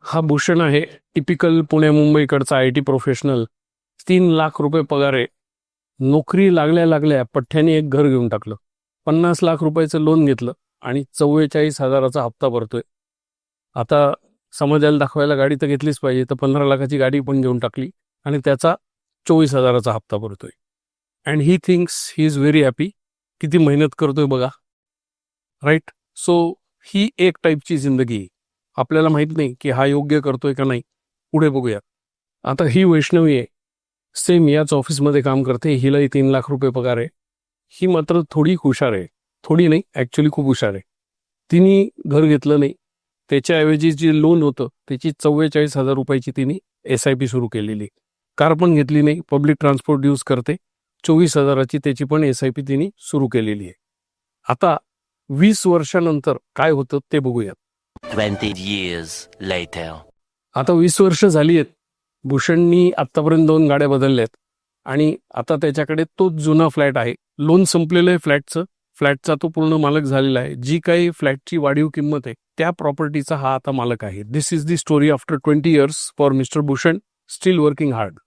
हा भूषण आहे, टिपिकल पुणे मुंबईकडचा IT प्रोफेशनल. 3 लाख रुपये पगार आहे. नोकरी लागल्या लागल्या पठ्ठ्याने एक घर घेऊन टाकलं, 50 लाख रुपयाचं लोन घेतलं आणि 44,000चा हप्ता भरतोय. आता समाजाला दाखवायला गाडी तर घेतलीच पाहिजे, तर 15 लाखाची गाडी पण घेऊन टाकली आणि त्याचा 24,000चा हप्ता भरतोय. And he thinks he is very happy. किती मेहनत करतोय बघा, राईट? सो ही एक टाईपची जिंदगी आहे. आपल्याला माहित नाही की हा योग्य करतोय का नाही. पुढे बघूया. आता ही वैष्णवी आहे, सेम याच ऑफिसमध्ये काम करते. हिलाही 3 लाख रुपये पगार आहे. ही मात्र थोडी हुशार आहे. थोडी नाही, ॲक्च्युली खूप हुशार आहे. तिने घर घेतलं नाही, त्याच्याऐवजी जे लोन होतं त्याची 44,000 रुपयाची तिने SIP सुरू केलेली. कार पण घेतली नाही, पब्लिक ट्रान्सपोर्ट यूज करते. 24,000ची त्याची पण SIP तिने सुरू केलेली आहे. आता 20 वर्षानंतर काय होतं ते बघूयात. 20 years later. आता 20 वर्ष झाली आहेत. भूषणनी आत्तापर्यंत 2 गाड्या बदलल्यात आणि आता त्याच्याकडे तोच जुना फ्लॅट आहे. लोन संपलेलं आहे फ्लॅटचं. फ्लॅटचा तो पूर्ण मालक झालेला आहे. जी काही फ्लॅटची वाढीव किंमत आहे त्या प्रॉपर्टीचा हा आता मालक आहे. This is the story after 20 years for mister Bhushan, still working hard.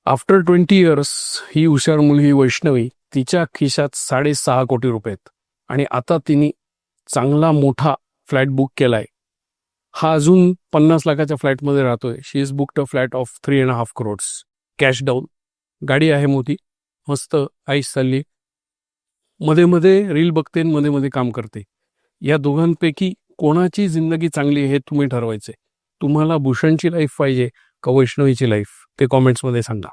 After 20 years ही हुशार मुलगी वैष्णवी, तिच्या खिशात 6.5 कोटी रुपये आहेत आणि आता तिने चांगला मोठा फ्लॅट बुक केलाय. हा अजून 50 लाखाच्या फ्लॅटमध्ये राहतोय. She is booked a flat of 3.5 crores cash down. गाडी आहे मोठी, मस्त आईस चालली. मध्ये मध्ये रील बघते, मध्ये मध्ये काम करते. या दोघांपैकी कोणाची जिंदगी चांगली हे तुम्ही ठरवायचे. तुम्हाला भूषणची लाईफ पाहिजे का वैष्णवीची लाईफ, ते कॉमेंट्समध्ये सांगा.